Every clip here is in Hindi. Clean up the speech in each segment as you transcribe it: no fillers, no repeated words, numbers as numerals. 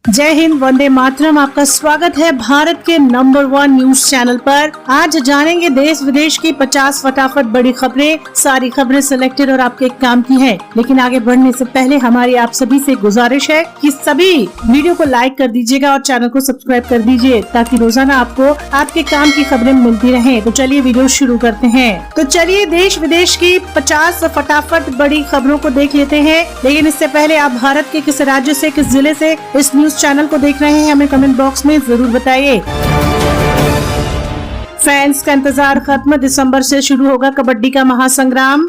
जय हिंद, वंदे मातरम। आपका स्वागत है भारत के नंबर 1 न्यूज चैनल पर। आज जानेंगे देश विदेश की 50 फटाफट बड़ी खबरें। सारी खबरें सिलेक्टेड और आपके काम की है। लेकिन आगे बढ़ने से पहले हमारी आप सभी से गुजारिश है कि सभी वीडियो को लाइक कर दीजिएगा और चैनल को सब्सक्राइब कर दीजिए, ताकि रोजाना आपको आपके काम की खबरें मिलती रहे। तो चलिए वीडियो शुरू करते हैं। तो चलिए देश विदेश की 50 फटाफट बड़ी खबरों को देख लेते हैं। लेकिन इससे पहले आप भारत के किस राज्य से, किस जिले से इस न्यूज चैनल को देख रहे हैं, हमें कमेंट बॉक्स में जरूर बताइए। फैंस का इंतजार खत्म, दिसंबर से शुरू होगा कबड्डी का महासंग्राम।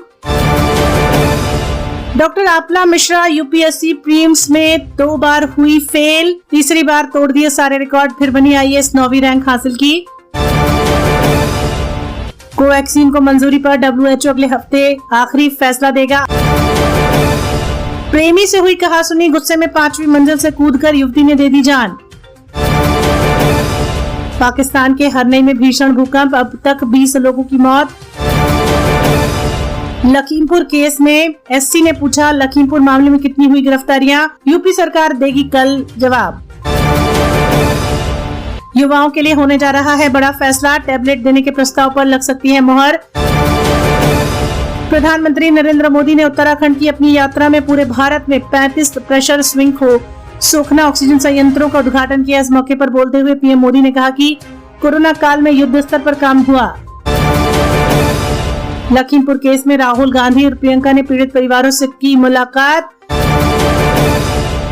डॉक्टर आपला मिश्रा यूपीएससी प्रीलिम्स में 2 बार हुई फेल, तीसरी बार तोड़ दिए सारे रिकॉर्ड, फिर बनी आईएएस, 9वीं रैंक हासिल की। कोवैक्सीन को मंजूरी पर WHO अगले हफ्ते आखिरी फैसला देगा। प्रेमी से हुई कहासुनी, गुस्से में 5वीं मंजिल से कूदकर युवती ने दे दी जान। पाकिस्तान के हरनई में भीषण भूकंप, अब तक 20 लोगों की मौत। लखीमपुर केस में एससी ने पूछा, लखीमपुर मामले में कितनी हुई गिरफ्तारियां, यूपी सरकार देगी कल जवाब। युवाओं के लिए होने जा रहा है बड़ा फैसला, टैबलेट देने के प्रस्ताव पर लग सकती है मोहर। प्रधानमंत्री नरेंद्र मोदी ने उत्तराखंड की अपनी यात्रा में पूरे भारत में 35 प्रेशर स्विंग को सोखना ऑक्सीजन संयंत्रों का उद्घाटन किया। इस मौके पर बोलते हुए पीएम मोदी ने कहा कि कोरोना काल में युद्ध स्तर पर काम हुआ। लखीमपुर केस में राहुल गांधी और प्रियंका ने पीड़ित परिवारों से की मुलाकात।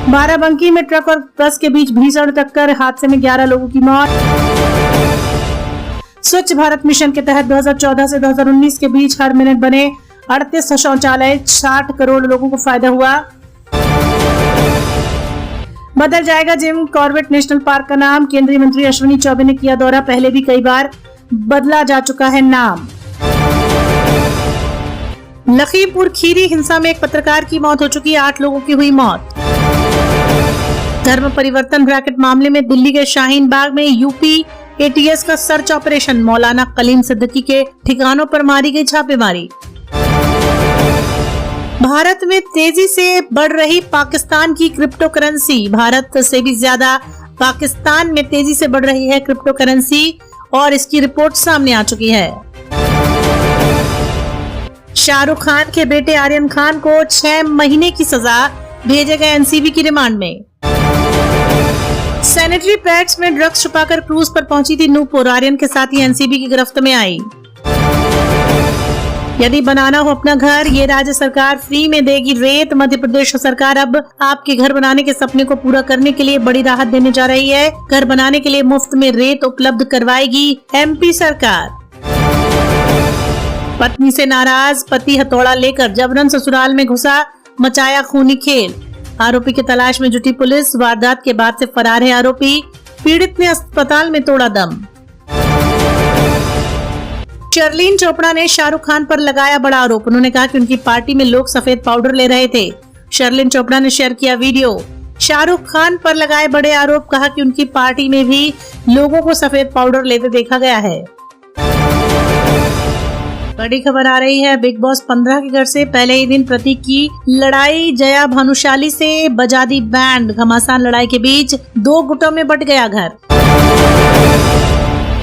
बाराबंकी में ट्रक और बस के बीच भीषण टक्कर, हादसे में 11 लोगों की मौत। स्वच्छ भारत मिशन के तहत 2014 से 2019 के बीच हर मिनट बने 38 शौचालय, 60 करोड़ लोगों को फायदा हुआ। बदल जाएगा जिम कॉर्बेट नेशनल पार्क का नाम, केंद्रीय मंत्री अश्विनी चौबे ने किया दौरा, पहले भी कई बार बदला जा चुका है नाम। लखीमपुर खीरी हिंसा में एक पत्रकार की मौत हो चुकी है, 8 लोगों की हुई मौत। धर्म परिवर्तन ब्रैकेट मामले में दिल्ली के शाहीन बाग में यूपी ATS का सर्च ऑपरेशन, मौलाना कलीम सिद्दीकी के ठिकानों पर मारी गई छापेमारी। भारत में तेजी से बढ़ रही पाकिस्तान की क्रिप्टो करेंसी, भारत से भी ज्यादा पाकिस्तान में तेजी से बढ़ रही है क्रिप्टो करेंसी और इसकी रिपोर्ट सामने आ चुकी है। शाहरुख खान के बेटे आर्यन खान को 6 महीने की सजा, भेजे गए एनसीबी की रिमांड में। सैनिटरी पैड्स में ड्रग्स छुपाकर क्रूज पर पहुंची थी नूपुर, आर्यन के साथ ही एनसीबी की गिरफ्त में आई। यदि बनाना हो अपना घर, ये राज्य सरकार फ्री में देगी रेत। मध्य प्रदेश सरकार अब आपके घर बनाने के सपने को पूरा करने के लिए बड़ी राहत देने जा रही है। घर बनाने के लिए मुफ्त में रेत उपलब्ध करवाएगी MP सरकार। पत्नी से नाराज पति हथौड़ा लेकर जबरन ससुराल में घुसा, मचाया खूनी खेल। आरोपी की तलाश में जुटी पुलिस, वारदात के बाद से फरार है आरोपी, पीड़ित ने अस्पताल में तोड़ा दम। शर्लिन चोपड़ा ने शाहरुख खान पर लगाया बड़ा आरोप, उन्होंने कहा कि उनकी पार्टी में लोग सफेद पाउडर ले रहे थे। शर्लिन चोपड़ा ने शेयर किया वीडियो, शाहरुख खान पर लगाए बड़े आरोप, कहा कि उनकी पार्टी में भी लोगों को सफेद पाउडर लेते देखा गया है। बड़ी खबर आ रही है, बिग बॉस 15 के घर से पहले ही दिन प्रतीक की लड़ाई, जया भानुशाली से बजा दी बैंड। घमासान लड़ाई के बीच 2 गुटों में बट गया घर।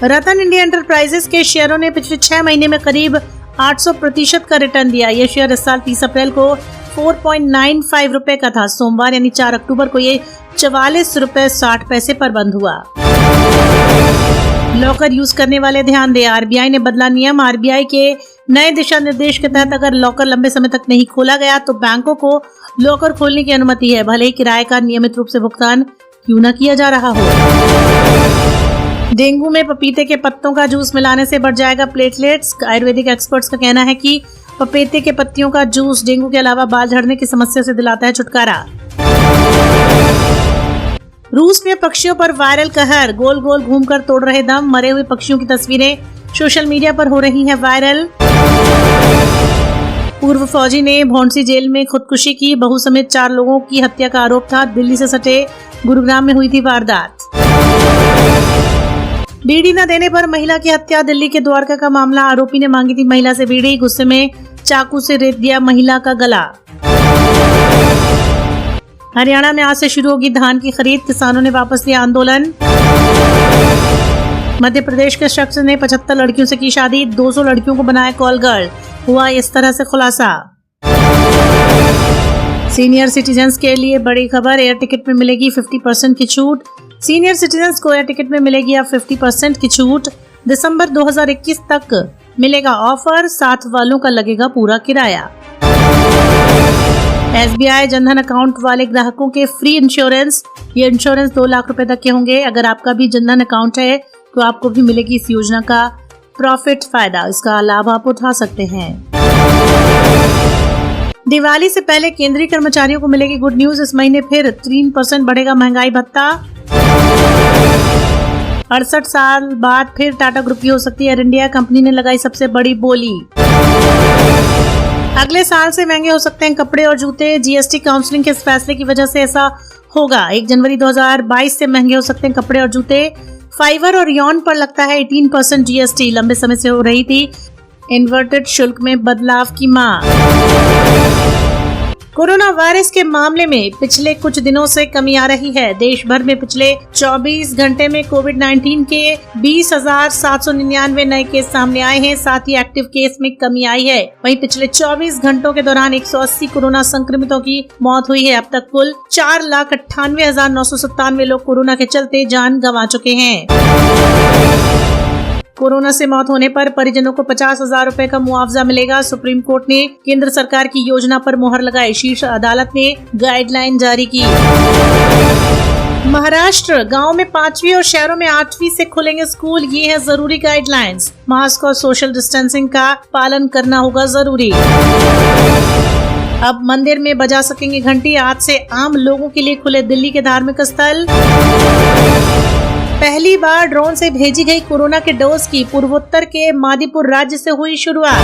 रतन इंडिया एंटरप्राइजेस के शेयरों ने पिछले 6 महीने में करीब 800% का रिटर्न दिया। ये शेयर इस साल 30 अप्रैल को 4.95 रुपए का था। सोमवार यानी 4 अक्टूबर को ये 44 रुपए 60 पैसे पर बंद हुआ। लॉकर यूज करने वाले ध्यान दें, आरबीआई ने बदला नियम। आरबीआई के नए दिशा निर्देश के तहत अगर लॉकर लंबे समय तक नहीं खोला गया तो बैंकों को लॉकर खोलने की अनुमति है, भले ही किराए का नियमित रूप से भुगतान क्यों न किया जा रहा हो। डेंगू में पपीते के पत्तों का जूस मिलाने से बढ़ जाएगा प्लेटलेट्स। आयुर्वेदिक एक्सपर्ट्स का कहना है कि पपीते के पत्तियों का जूस डेंगू के अलावा बाल झड़ने की समस्या से दिलाता है छुटकारा। रूस में पक्षियों पर वायरल कहर, गोल गोल घूमकर तोड़ रहे दम। मरे हुए पक्षियों की तस्वीरें सोशल मीडिया पर हो रही हैं वायरल। पूर्व फौजी ने भौंसी जेल में खुदकुशी की, बहू समेत 4 लोगों की हत्या का आरोप था। दिल्ली से सटे गुरुग्राम में हुई थी वारदात। बीड़ी न देने पर महिला की हत्या, दिल्ली के द्वारका का मामला। आरोपी ने मांगी थी महिला से बीड़ी, गुस्से में चाकू से रेत दिया महिला का गला। हरियाणा में आज से शुरू होगी धान की खरीद, किसानों ने वापस लिया आंदोलन। मध्य प्रदेश के शख्स ने 75 लड़कियों से की शादी, 200 लड़कियों को बनाया कॉल गर्ल, हुआ इस तरह से खुलासा। सीनियर सिटीजन्स के लिए बड़ी खबर, एयर टिकट में मिलेगी 50% की छूट। सीनियर सिटीजन्स को एयर टिकट में मिलेगी अब 50% की छूट। दिसंबर 2021 तक मिलेगा ऑफर, साथ वालों का लगेगा पूरा किराया। SBI जनधन अकाउंट वाले ग्राहकों के फ्री इंश्योरेंस, ये इंश्योरेंस 2 लाख रुपए तक के होंगे। अगर आपका भी जनधन अकाउंट है तो आपको भी मिलेगी इस योजना का प्रॉफिट फायदा, इसका लाभ आप उठा सकते हैं। दिवाली से पहले केंद्रीय कर्मचारियों को मिलेगी गुड न्यूज, इस महीने फिर 3% बढ़ेगा महंगाई भत्ता। 68 साल बाद फिर टाटा ग्रुप की हो सकती है एयर इंडिया, कंपनी ने लगाई सबसे बड़ी बोली। अगले साल से महंगे हो सकते हैं कपड़े और जूते, GST काउंसलिंग के इस फैसले की वजह से ऐसा होगा। 1 जनवरी 2022 से महंगे हो सकते हैं कपड़े और जूते। फाइबर और यौन पर लगता है 18% GST, लंबे समय से हो रही थी इन्वर्टेड शुल्क में बदलाव की मांग। कोरोना वायरस के मामले में पिछले कुछ दिनों से कमी आ रही है। देश भर में पिछले 24 घंटे में कोविड-19 के 20,799 नए केस सामने आए हैं, साथ ही एक्टिव केस में कमी आई है। वहीं पिछले 24 घंटों के दौरान 180 कोरोना संक्रमितों की मौत हुई है। अब तक कुल 4,98,997 लोग कोरोना के चलते जान गंवा चुके हैं। कोरोना से मौत होने पर परिजनों को 50,000 रुपए का मुआवजा मिलेगा। सुप्रीम कोर्ट ने केंद्र सरकार की योजना पर मुहर लगाई, शीर्ष अदालत ने गाइडलाइन जारी की। महाराष्ट्र, गांव में 5वीं और शहरों में 8वीं से खुलेंगे स्कूल, ये है जरूरी गाइडलाइंस। मास्क और सोशल डिस्टेंसिंग का पालन करना होगा जरूरी। अब मंदिर में बजा सकेंगे घंटी, आज से आम लोगों के लिए खुले दिल्ली के धार्मिक स्थल। पहली बार ड्रोन से भेजी गई कोरोना के डोज की पूर्वोत्तर के मादीपुर राज्य से हुई शुरुआत।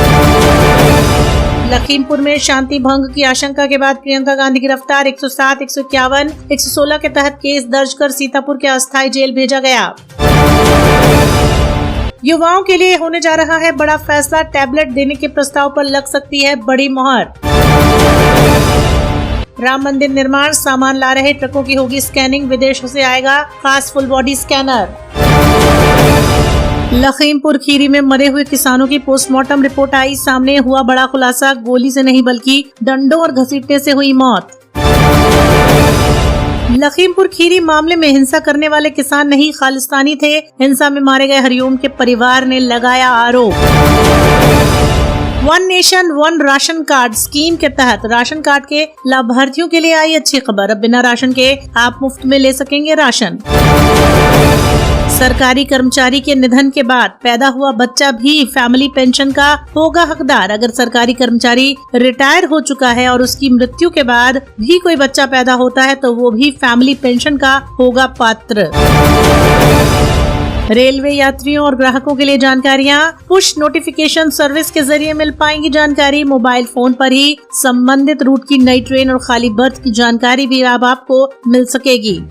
लखीमपुर में शांति भंग की आशंका के बाद प्रियंका गांधी गिरफ्तार, 107, 151, 116 के तहत केस दर्ज कर सीतापुर के अस्थायी जेल भेजा गया। युवाओं के लिए होने जा रहा है बड़ा फैसला, टैबलेट देने के प्रस्ताव पर लग सकती है बड़ी मुहर। राम मंदिर निर्माण सामान ला रहे ट्रकों की होगी स्कैनिंग, विदेशों से आएगा खास full body scanner. Lakhimpur Kheri में मरे हुए किसानों की पोस्टमार्टम रिपोर्ट आई सामने, हुआ बड़ा खुलासा, गोली से नहीं बल्कि डंडों और घसीटने से हुई मौत। लखीमपुर खीरी मामले में हिंसा करने वाले किसान नहीं खालिस्तानी थे, हिंसा में मारे गए हरिओम के परिवार ने लगाया आरोप। One nation one ration card scheme के तहत राशन कार्ड के लाभार्थियों के लिए आई अच्छी खबर, अब बिना राशन के आप मुफ्त में ले सकेंगे राशन। सरकारी कर्मचारी के निधन के बाद पैदा हुआ बच्चा भी फैमिली पेंशन का होगा हकदार। अगर सरकारी कर्मचारी रिटायर हो चुका है और उसकी मृत्यु के बाद भी कोई बच्चा पैदा होता है तो वो भी फैमिली पेंशन का होगा पात्र। रेलवे यात्रियों और ग्राहकों के लिए जानकारियां, पुश नोटिफिकेशन सर्विस के जरिए मिल पाएंगी जानकारी। मोबाइल फोन पर ही संबंधित रूट की नई ट्रेन और खाली बर्थ की जानकारी भी अब आपको मिल सकेगी।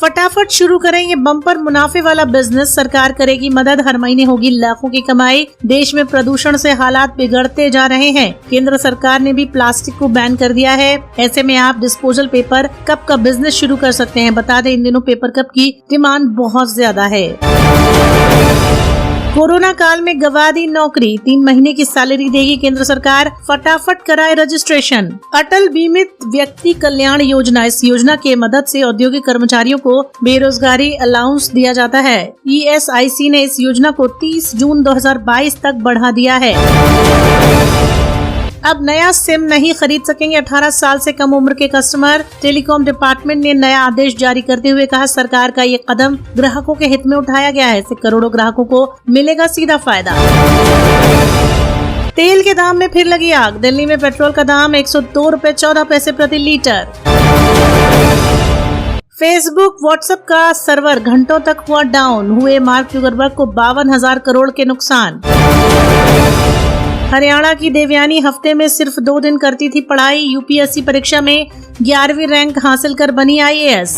फटाफट शुरू करें ये बम्पर मुनाफे वाला बिजनेस, सरकार करेगी मदद, हर महीने होगी लाखों की कमाई। देश में प्रदूषण से हालात बिगड़ते जा रहे हैं, केंद्र सरकार ने भी प्लास्टिक को बैन कर दिया है। ऐसे में आप डिस्पोजल पेपर कप का बिजनेस शुरू कर सकते हैं। बता दें इन दिनों पेपर कप की डिमांड बहुत ज्यादा है। कोरोना काल में गंवा दी नौकरी, 3 महीने की सैलरी देगी केंद्र सरकार, फटाफट कराए रजिस्ट्रेशन। अटल बीमित व्यक्ति कल्याण योजना, इस योजना के मदद से औद्योगिक कर्मचारियों को बेरोजगारी अलाउंस दिया जाता है। ESIC ने इस योजना को 30 जून 2022 तक बढ़ा दिया है। अब नया सिम नहीं खरीद सकेंगे 18 साल से कम उम्र के कस्टमर। टेलीकॉम डिपार्टमेंट ने नया आदेश जारी करते हुए कहा, सरकार का ये कदम ग्राहकों के हित में उठाया गया है। इससे करोड़ों ग्राहकों को मिलेगा सीधा फायदा। तेल के दाम में फिर लगी आग, दिल्ली में पेट्रोल का दाम 102 रुपए 14 पैसे प्रति लीटर। फेसबुक व्हाट्सएप का सर्वर घंटों तक हुआ डाउन, हुए मार्क जुकरबर्ग को 52,000 करोड़ के नुकसान। हरियाणा की देवयानी हफ्ते में सिर्फ 2 दिन करती थी पढ़ाई, UPSC परीक्षा में 11वीं रैंक हासिल कर बनी IAS।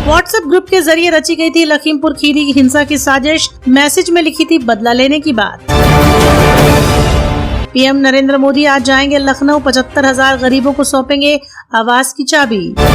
व्हाट्सएप ग्रुप के जरिए रची गई थी लखीमपुर खीरी की हिंसा की साजिश, मैसेज में लिखी थी बदला लेने की बात। पीएम नरेंद्र मोदी आज जाएंगे लखनऊ, 75,000 गरीबों को सौंपेंगे आवास की चाबी।